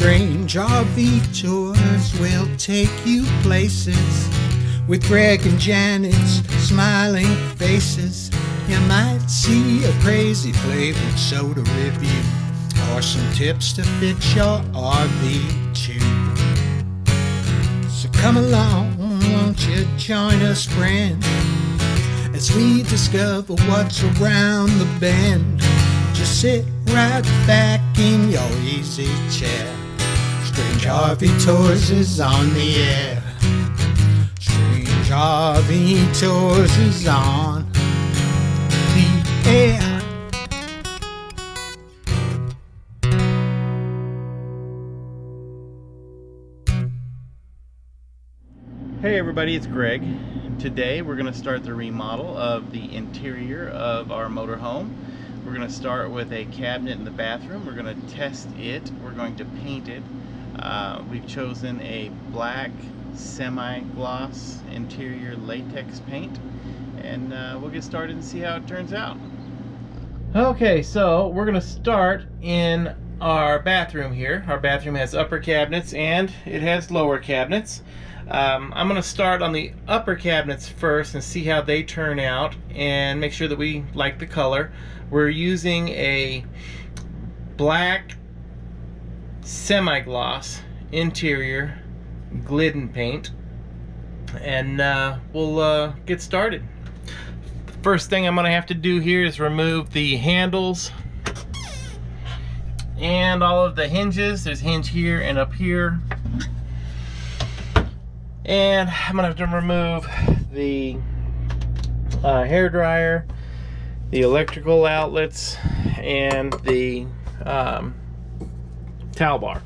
Strange RV tours will take you places with Greg and Janet's smiling faces. You might see a crazy flavored soda review or some tips to fix your RV too. So come along, won't you join us, friend, as we discover what's around the bend. Just sit right back in your easy chair. Strange RV Tours is on the air. Strange RV Tours is on the air. Hey everybody, it's Greg. Today we're going to start the remodel of the interior of our motorhome. We're going to start with a cabinet in the bathroom. We're going to test it. We're going to paint it. We've chosen a black semi-gloss interior latex paint, and we'll get started and see how it turns out. Okay, so we're going to start in our bathroom here. Our bathroom has upper cabinets and it has lower cabinets. I'm going to start on the upper cabinets first and see how they turn out and make sure that we like the color. We're using a black semi-gloss interior Glidden paint, and we'll get started. The first thing I'm going to have to do here is remove the handles and all of the hinges. There's a hinge here and up here. And I'm gonna have to remove the hair dryer, the electrical outlets, and the towel bar.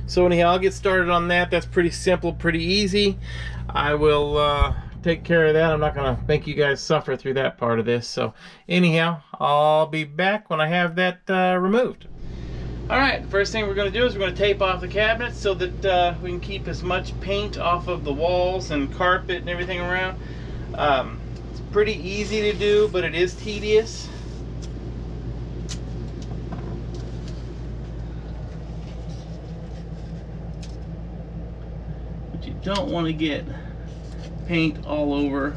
So anyhow, I'll get started on that. That's pretty simple, pretty easy. I will take care of that. I'm not gonna make you guys suffer through that part of this. So anyhow, I'll be back when I have that removed. Alright, first thing we're going to do is we're going to tape off the cabinets so that we can keep as much paint off of the walls and carpet and everything around. It's pretty easy to do, but it is tedious. But you don't want to get paint all over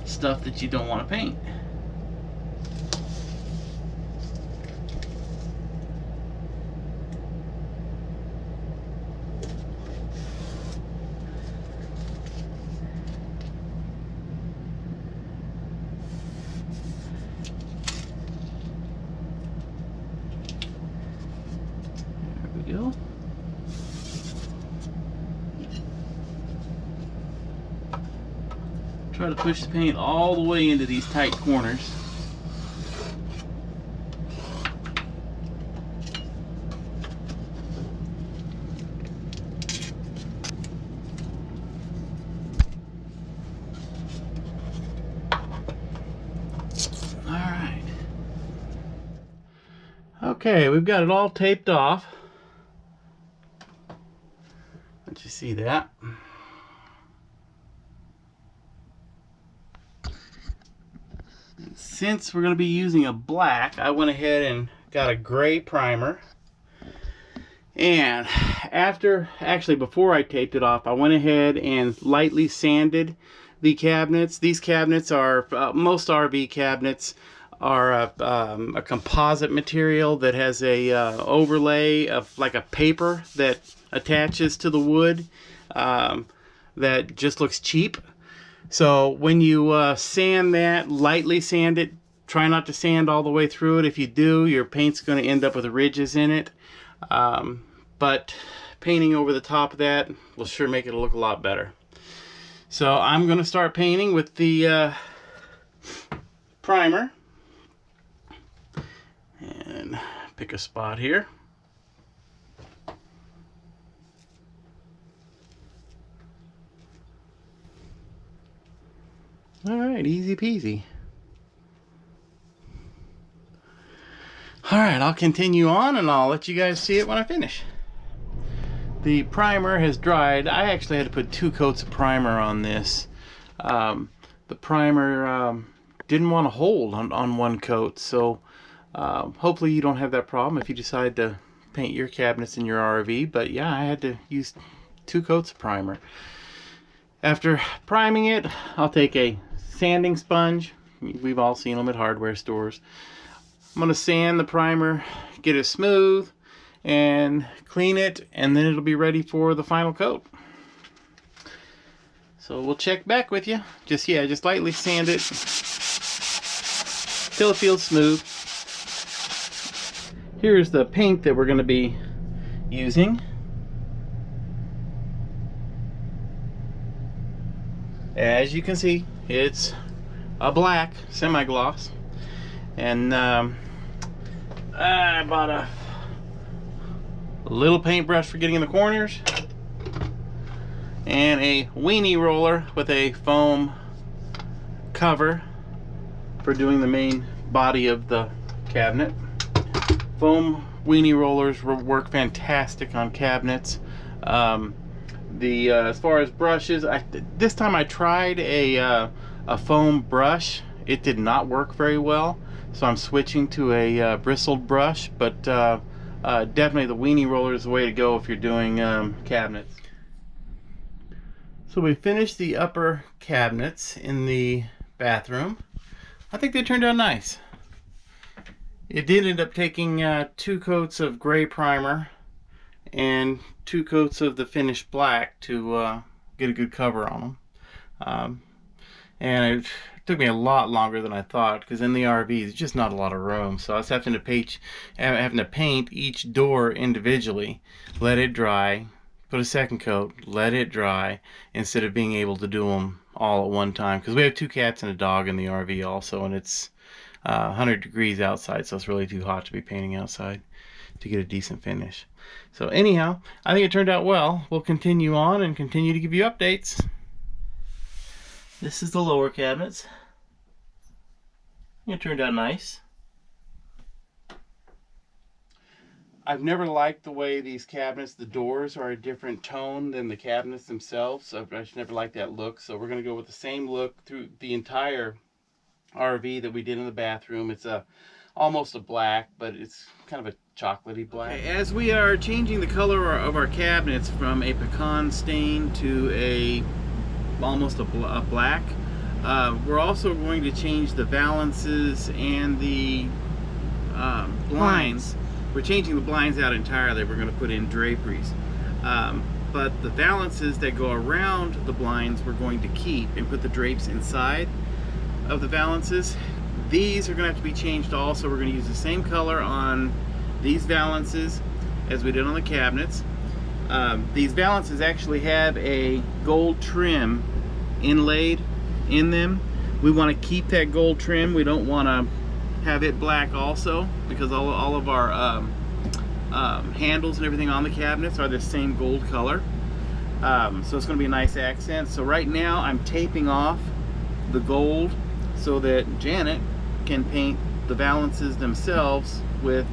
stuff that you don't want to paint. Go. Try to push the paint all the way into these tight corners. All right. Okay, we've got it all taped off. Let you see that. Since we're going to be using a black, I went ahead and got a gray primer. And before I taped it off, I went ahead and lightly sanded the cabinets. These cabinets are, most RV cabinets are a composite material that has a overlay of like a paper that attaches to the wood that just looks cheap. So when you sand that, lightly sand it. Try not to sand all the way through it. If you do, your paint's going to end up with ridges in it. But painting over the top of that will sure make it look a lot better. So I'm going to start painting with the primer. And pick a spot here. Alright, easy peasy. Alright, I'll continue on and I'll let you guys see it when I finish. The primer has dried. I actually had to put 2 coats of primer on this. The primer didn't want to hold on 1 coat, so hopefully you don't have that problem if you decide to paint your cabinets in your RV, but yeah, I had to use 2 coats of primer. After priming it, I'll take a sanding sponge. We've all seen them at hardware stores. I'm going to sand the primer, get it smooth, and clean it, and then it'll be ready for the final coat. So we'll check back with you. Just lightly sand it till it feels smooth. Here's the paint that we're going to be using. As you can see, it's a black semi-gloss, and I bought a little paintbrush for getting in the corners and a weenie roller with a foam cover for doing the main body of the cabinet. Foam weenie rollers work fantastic on cabinets. As far as brushes, this time I tried a foam brush. It did not work very well, so I'm switching to a bristled brush, but definitely the weenie roller is the way to go if you're doing cabinets. So we finished the upper cabinets in the bathroom. I think they turned out nice. It did end up taking 2 coats of gray primer and 2 coats of the finished black to get a good cover on them. And it took me a lot longer than I thought, because in the RV there's just not a lot of room. So I was having to paint each door individually, let it dry, put a second coat, let it dry, instead of being able to do them all at one time. Because we have 2 cats and a dog in the RV also, and it's 100 degrees outside, so it's really too hot to be painting outside to get a decent finish. So anyhow, I think it turned out well. We'll continue on and continue to give you updates. This is the lower cabinets. It turned out nice. I've never liked the way these cabinets, the doors are a different tone than the cabinets themselves. So I just never liked that look. So we're going to go with the same look through the entire RV that we did in the bathroom. It's almost a black, but it's kind of a chocolatey black. Okay, as we are changing the color of our cabinets from a pecan stain to almost a black, we're also going to change the valances and the blinds. We're changing the blinds out entirely. We're going to put in draperies. But the valances that go around the blinds we're going to keep and put the drapes inside of the valances. These are going to have to be changed also. We're going to use the same color on these valances as we did on the cabinets. These valances actually have a gold trim inlaid in them. We want to keep that gold trim. We don't want to have it black also, because all of our handles and everything on the cabinets are the same gold color. So it's going to be a nice accent. So right now I'm taping off the gold so that Janet can paint the valances themselves with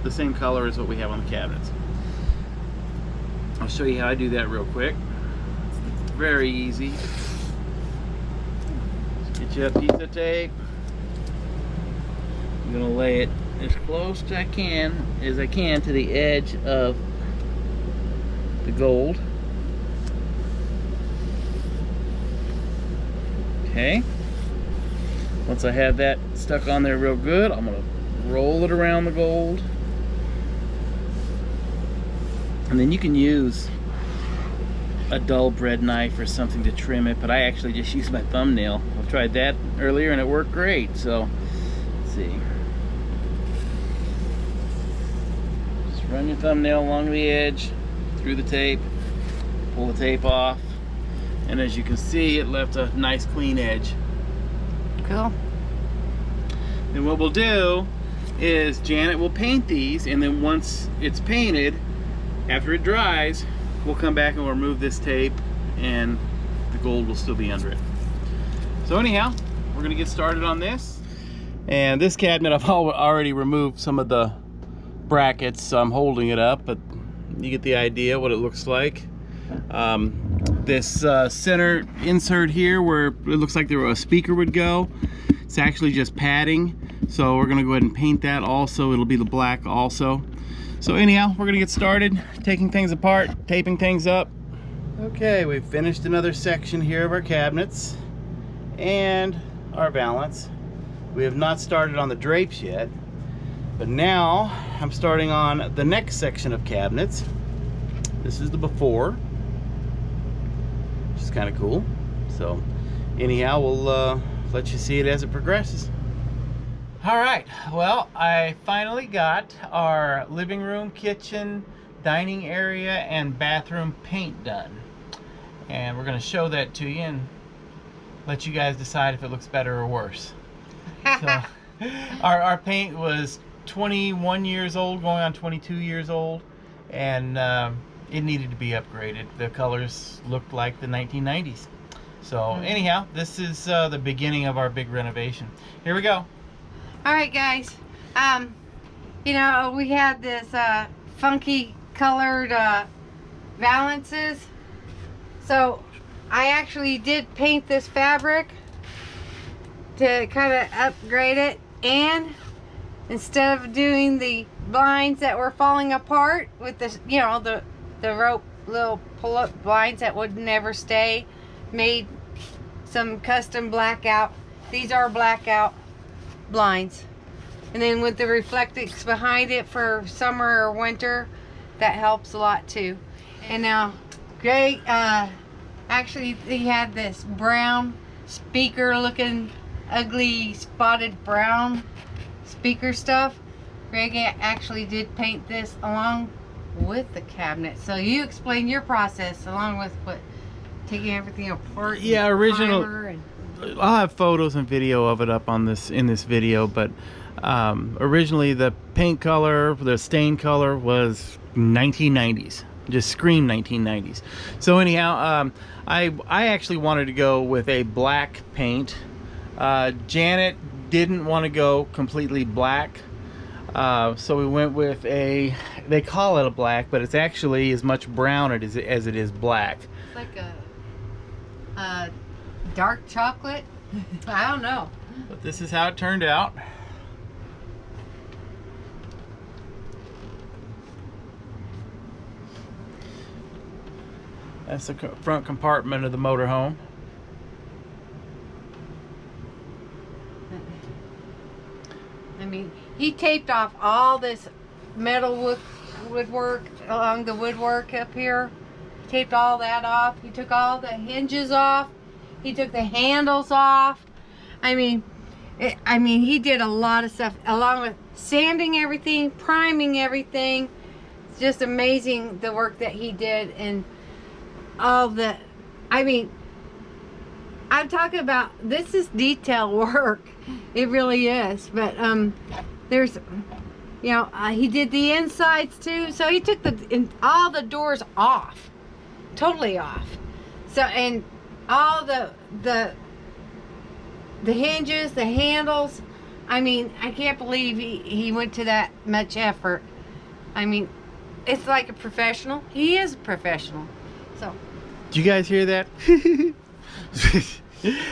the same color as what we have on the cabinets. I'll show you how I do that real quick. It's very easy. Just get you a piece of tape. I'm going to lay it as close as I can to the edge of the gold. Okay. Once I have that stuck on there real good, I'm going to roll it around the gold. And then you can use a dull bread knife or something to trim it, but I actually just use my thumbnail. I tried that earlier and it worked great. So let's see. Just run your thumbnail along the edge, through the tape, pull the tape off, and as you can see, it left a nice clean edge. Cool. Then what we'll do is Janet will paint these, and then once it's painted, after it dries, we'll come back and we'll remove this tape and the gold will still be under it. So anyhow, we're gonna get started on this. And this cabinet, I've already removed some of the brackets, so I'm holding it up, but you get the idea what it looks like. This center insert here where it looks like a speaker would go, it's actually just padding. So we're gonna go ahead and paint that also. It'll be the black also. So anyhow, we're gonna get started taking things apart, taping things up. Okay, we've finished another section here of our cabinets and our valance. We have not started on the drapes yet, but now I'm starting on the next section of cabinets. This is the before, which is kind of cool. So anyhow, we'll let you see it as it progresses. All right, well, I finally got our living room, kitchen, dining area, and bathroom paint done. And we're gonna show that to you and let you guys decide if it looks better or worse. So, our paint was 21 years old, going on 22 years old, and it needed to be upgraded. The colors looked like the 1990s. So anyhow, this is the beginning of our big renovation. Here we go. All right, guys. You know, we had this funky colored valances. So I actually did paint this fabric to kind of upgrade it, and instead of doing the blinds that were falling apart with this, you know, the rope little pull-up blinds that would never stay, made some custom blackout. These are blackout blinds, and then with the reflectix behind it for summer or winter, that helps a lot too. And now Greg actually, he had this brown speaker looking ugly spotted brown speaker stuff. Greg actually did paint this along with the cabinet. So you explain your process along with what, taking everything apart. Yeah, original. I'll have photos and video of it up on this in this video, but originally the paint color, the stain color was 1990s. Just scream 1990s. So anyhow, I actually wanted to go with a black paint. Janet didn't want to go completely black, so we went with a, they call it a black, but it's actually as much brown as it is black. It's like a dark chocolate. I don't know. But this is how it turned out. That's the front compartment of the motorhome. I mean, he taped off all this metal woodwork along the woodwork up here. Taped all that off. He took all the hinges off. He took the handles off. I mean, he did a lot of stuff along with sanding everything, priming everything. It's just amazing the work that he did, and all the, I mean, I'm talking about, this is detail work. It really is. But there's, you know, he did the insides too. So he took all the doors off, totally off. So, and all the hinges, the handles. I mean, I can't believe he went to that much effort. I mean, it's like a professional. He is a professional. So, did you guys hear that?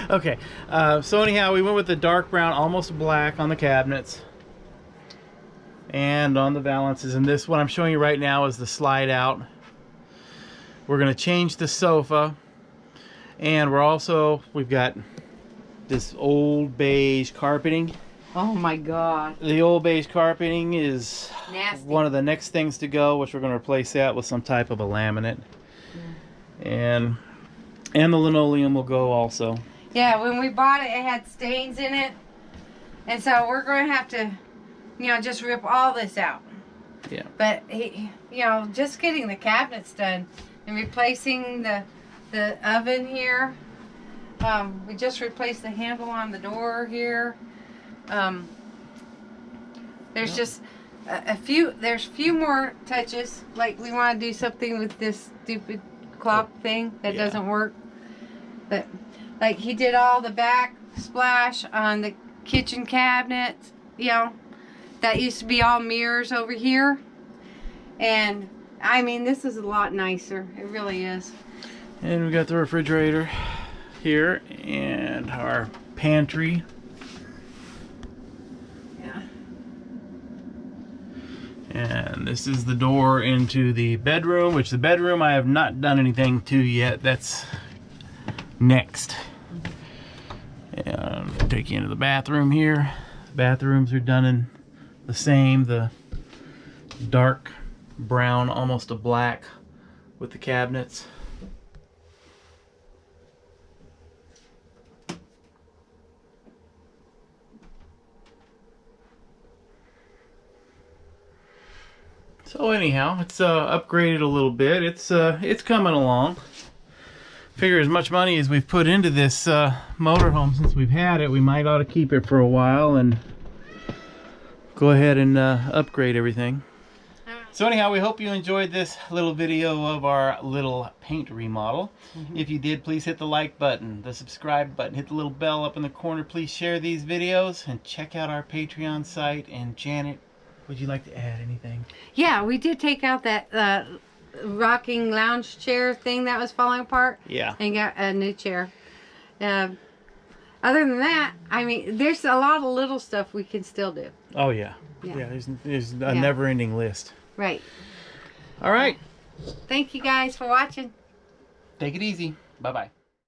Okay, so anyhow, we went with the dark brown, almost black on the cabinets and on the valances. And this, what I'm showing you right now, is the slide out. We're going to change the sofa, and we've got this old beige carpeting. oh my God. The old beige carpeting is Nasty. one of the next things to go, which we're going to replace that with some type of a laminate. And the linoleum will go also. Yeah, when we bought it, it had stains in it. And so we're going to have to, you know, just rip all this out. Yeah. But, you know, just getting the cabinets done and replacing the oven here. We just replaced the handle on the door here. There's just there's a few more touches. Like, we want to do something with this stupid clock thing that doesn't work. But like, he did all the backsplash on the kitchen cabinets, you know, that used to be all mirrors over here. And I mean, this is a lot nicer. It really is. And we got the refrigerator here and our pantry. Yeah. And this is the door into the bedroom, which the bedroom I have not done anything to yet. That's next. And I'll take you into the bathroom here. The bathrooms are done in the same, the dark brown, almost a black with the cabinets. So anyhow, it's upgraded a little bit. It's coming along. Figure as much money as we've put into this motorhome since we've had it, we might ought to keep it for a while and go ahead and upgrade everything. So anyhow, we hope you enjoyed this little video of our little paint remodel. If you did, please hit the like button, the subscribe button, hit the little bell up in the corner. Please share these videos and check out our Patreon site. And Janet, would you like to add anything? Yeah, we did take out that rocking lounge chair thing that was falling apart. Yeah. And got a new chair. Other than that, I mean, there's a lot of little stuff we can still do. Oh yeah. Yeah. Yeah, there's a never-ending list. Right. All right. Thank you guys for watching. Take it easy. Bye-bye.